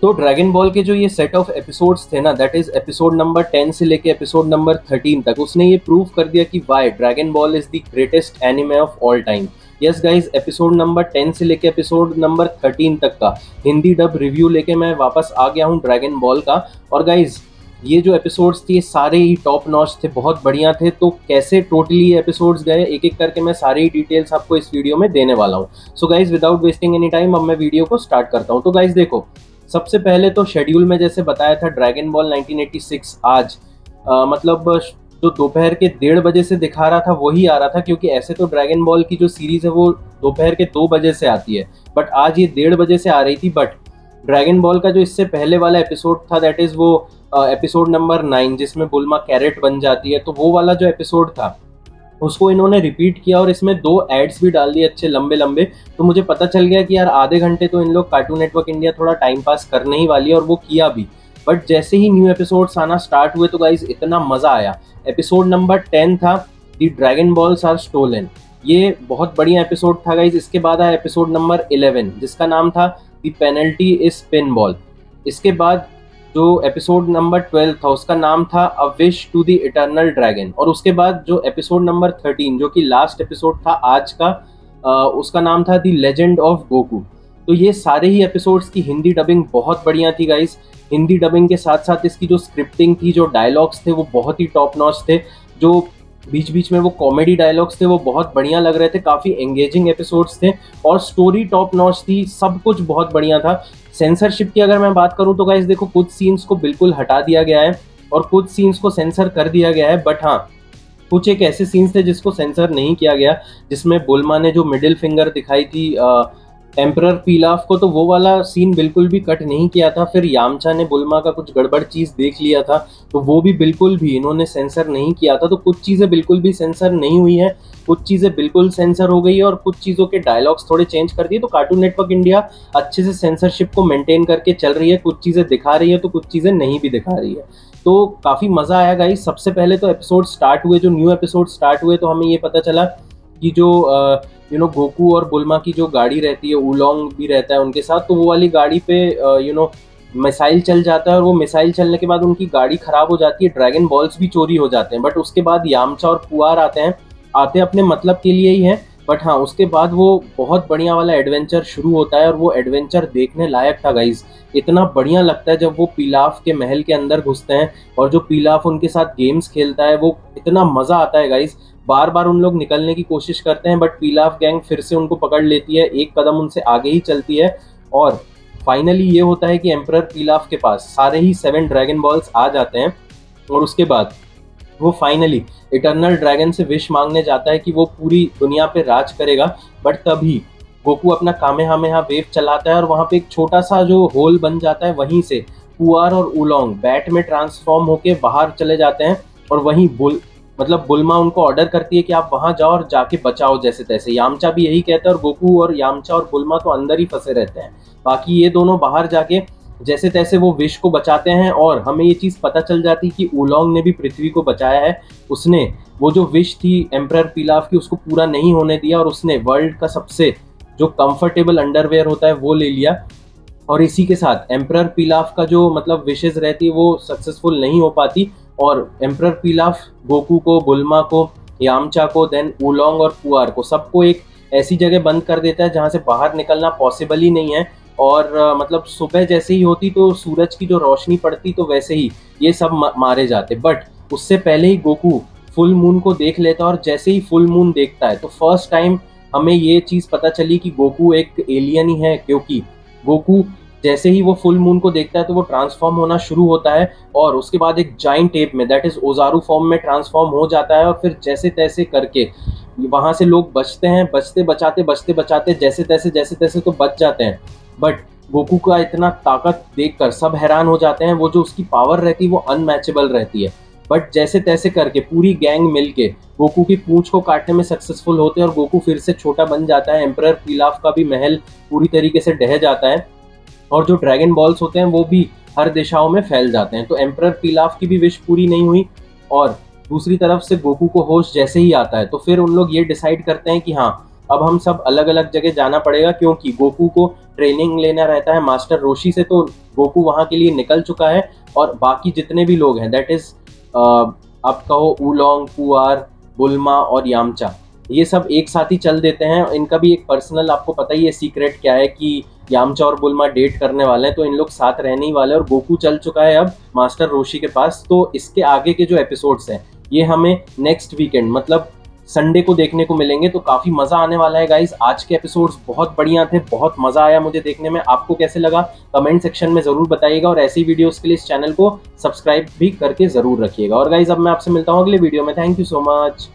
तो dragon ball के जो ये सेट ऑफ एपिसोड्स थे ना, दैट इज एपिसोड नंबर 10 से लेके एपिसोड नंबर 13 तक, उसने ये प्रूव कर दिया कि why Dragon Ball is the greatest anime of all time. Yes guys, episode number 10 से लेके एपिसोड नंबर 13 तक का हिंदी डब रिव्यू लेके मैं वापस आ गया हूँ ड्रैगन बॉल का। और गाइज, ये जो एपिसोड्स थे सारे ही टॉप नॉच थे, बहुत बढ़िया थे। तो कैसे टोटली एपिसोड्स गए एक एक करके मैं सारी ही डिटेल्स आपको इस वीडियो में देने वाला हूँ। So guys, without wasting any time अब मैं वीडियो को स्टार्ट करता हूँ। तो गाइज देखो, सबसे पहले तो शेड्यूल में जैसे बताया था ड्रैगन बॉल 1986 आज मतलब जो दोपहर के 1:30 बजे से दिखा रहा था वही आ रहा था, क्योंकि ऐसे तो ड्रैगन बॉल की जो सीरीज है वो दोपहर के 2 बजे से आती है, बट आज ये 1:30 बजे से आ रही थी। बट ड्रैगन बॉल का जो इससे पहले वाला एपिसोड था, दैट इज वो एपिसोड नंबर 9 जिसमें बुल्मा कैरेट बन जाती है, तो वो वाला जो एपिसोड था उसको इन्होंने रिपीट किया और इसमें 2 एड्स भी डाल दिए अच्छे लंबे लंबे। तो मुझे पता चल गया कि यार आधे घंटे तो इन लोग कार्टून नेटवर्क इंडिया थोड़ा टाइम पास करने ही वाली है, और वो किया भी। बट जैसे ही न्यू एपिसोड्स आना स्टार्ट हुए तो गाइज इतना मजा आया। एपिसोड नंबर 10 था दी ड्रैगन बॉल्स आर स्टोलन, ये बहुत बढ़िया एपिसोड था गाइज। इसके बाद आया एपिसोड नंबर 11 जिसका नाम था दी पेनल्टी इज स्पिन बॉल। इसके बाद जो एपिसोड नंबर 12 था उसका नाम था a wish to the eternal dragon. और उसके बाद जो एपिसोड नंबर 13 जो कि लास्ट एपिसोड था आज का, उसका नाम था द लेजेंड ऑफ गोकू। तो ये सारे ही एपिसोड्स की हिंदी डबिंग बहुत बढ़िया थी गाइस। हिंदी डबिंग के साथ साथ इसकी जो स्क्रिप्टिंग थी, जो डायलॉग्स थे वो बहुत ही टॉप नॉच थे। जो बीच बीच में वो कॉमेडी डायलॉग्स थे वो बहुत बढ़िया लग रहे थे, काफ़ी एंगेजिंग एपिसोड्स थे, और स्टोरी टॉप नॉच थी, सब कुछ बहुत बढ़िया था। सेंसरशिप की अगर मैं बात करूं तो गाइस देखो, कुछ सीन्स को बिल्कुल हटा दिया गया है और कुछ सीन्स को सेंसर कर दिया गया है। बट हाँ, कुछ एक ऐसे सीन्स थे जिसको सेंसर नहीं किया गया, जिसमें बुल्मा ने जो मिडिल फिंगर दिखाई थी एम्परर पीलाफ को, तो वो वाला सीन बिल्कुल भी कट नहीं किया था। फिर यामचा ने बुल्मा का कुछ गड़बड़ चीज़ देख लिया था, तो वो भी बिल्कुल भी इन्होंने सेंसर नहीं किया था। तो कुछ चीज़ें बिल्कुल भी सेंसर नहीं हुई है, कुछ चीज़ें बिल्कुल सेंसर हो गई है, और कुछ चीज़ों के डायलॉग्स थोड़े चेंज कर दिए। तो कार्टून नेटवर्क इंडिया अच्छे से सेंसरशिप को मेंटेन करके चल रही है, कुछ चीज़ें दिखा रही है तो कुछ चीज़ें नहीं भी दिखा रही है। तो काफ़ी मज़ा आया गाइस। सबसे पहले तो एपिसोड स्टार्ट हुए, जो न्यू एपिसोड स्टार्ट हुए, तो हमें ये पता चला कि जो गोकू और बुल्मा की जो गाड़ी रहती है, उलोंग भी रहता है उनके साथ, तो वो वाली गाड़ी पे मिसाइल चल जाता है, और वो मिसाइल चलने के बाद उनकी गाड़ी खराब हो जाती है, ड्रैगन बॉल्स भी चोरी हो जाते हैं। बट उसके बाद यामचा और पुआर आते अपने मतलब के लिए ही हैं। बट हाँ, उसके बाद वो बहुत बढ़िया वाला एडवेंचर शुरू होता है, और वो एडवेंचर देखने लायक था गाइज। इतना बढ़िया लगता है जब वो पीलाफ के महल के अंदर घुसते हैं और जो पीलाफ उनके साथ गेम्स खेलता है, वो इतना मजा आता है गाइज। बार बार उन लोग निकलने की कोशिश करते हैं, बट पीलाफ गैंग फिर से उनको पकड़ लेती है, एक कदम उनसे आगे ही चलती है, और फाइनली ये होता है कि एम्परर पीलाफ के पास सारे ही 7 ड्रैगन बॉल्स आ जाते हैं। और उसके बाद वो फाइनली इटर्नल ड्रैगन से विश मांगने जाता है कि वो पूरी दुनिया पे राज करेगा। बट तभी गोकू अपना कामेहामेहा वेव चलाता है, और वहां पे एक छोटा सा जो होल बन जाता है, वहीं से पुआर और उलोंग बैट में ट्रांसफॉर्म होके बाहर चले जाते हैं। और वहीं बुल्मा उनको ऑर्डर करती है कि आप वहां जाओ और जाके बचाओ जैसे तैसे। यामचा भी यही कहता है, और गोकू और यामचा और बुल्मा तो अंदर ही फंसे रहते हैं, बाकी ये दोनों बाहर जाके जैसे तैसे वो विश को बचाते हैं। और हमें ये चीज़ पता चल जाती कि उलोंग ने भी पृथ्वी को बचाया है। उसने वो जो विश थी एम्परर पीलाफ की उसको पूरा नहीं होने दिया, और उसने वर्ल्ड का सबसे जो कंफर्टेबल अंडरवेयर होता है वो ले लिया। और इसी के साथ एम्परर पीलाफ का जो मतलब विशेज रहती है वो सक्सेसफुल नहीं हो पाती, और एम्परर पीलाफ गोकू को, बुल्मा को, यामचा को, देन उलोंग और पुआर को, सबको एक ऐसी जगह बंद कर देता है जहाँ से बाहर निकलना पॉसिबल ही नहीं है। और मतलब सुबह जैसे ही होती तो सूरज की जो रोशनी पड़ती तो वैसे ही ये सब मारे जाते। बट उससे पहले ही गोकू फुल मून को देख लेता है, और जैसे ही फुल मून देखता है तो फर्स्ट टाइम हमें ये चीज़ पता चली कि गोकू एक एलियन ही है, क्योंकि गोकू जैसे ही वो फुल मून को देखता है तो वो ट्रांसफॉर्म होना शुरू होता है, और उसके बाद एक जाइंट एप में, दैट इज ओजारू फॉर्म में ट्रांसफॉर्म हो जाता है। और फिर जैसे तैसे करके वहां से लोग बचते हैं, बचते बचाते जैसे तैसे तो बच जाते हैं। बट गोकू का इतना ताकत देखकर सब हैरान हो जाते हैं, वो जो उसकी पावर रहती है वो अनमैचेबल रहती है। बट जैसे तैसे करके पूरी गैंग मिलके गोकू की पूंछ को काटने में सक्सेसफुल होते हैं, और गोकू फिर से छोटा बन जाता है। एम्परर पीलाफ का भी महल पूरी तरीके से ढह जाता है, और जो ड्रैगन बॉल्स होते हैं वो भी हर दिशाओं में फैल जाते हैं। तो एम्परर पीलाफ की भी विश पूरी नहीं हुई, और दूसरी तरफ से गोकू को होश जैसे ही आता है तो फिर उन लोग ये डिसाइड करते हैं कि हाँ, अब हम सब अलग अलग जगह जाना पड़ेगा, क्योंकि गोकू को ट्रेनिंग लेना रहता है मास्टर रोशी से, तो गोकू वहां के लिए निकल चुका है। और बाकी जितने भी लोग हैं, दैट इज आप कहो ऊलोंग, पुआर, बुल्मा और यामचा, ये सब एक साथ ही चल देते हैं। इनका भी एक पर्सनल, आपको पता ही है सीक्रेट क्या है, कि यामचा और बुल्मा डेट करने वाले हैं, तो इन लोग साथ रहने ही वाले हैं। और गोकू चल चुका है अब मास्टर रोशी के पास। तो इसके आगे के जो एपिसोड्स हैं ये हमें नेक्स्ट वीकेंड मतलब संडे को देखने को मिलेंगे, तो काफी मजा आने वाला है गाइस। आज के एपिसोड्स बहुत बढ़िया थे, बहुत मजा आया मुझे देखने में। आपको कैसे लगा कमेंट सेक्शन में जरूर बताइएगा, और ऐसी वीडियोस के लिए इस चैनल को सब्सक्राइब भी करके जरूर रखिएगा। और गाइस अब मैं आपसे मिलता हूँ अगले वीडियो में। Thank you so much.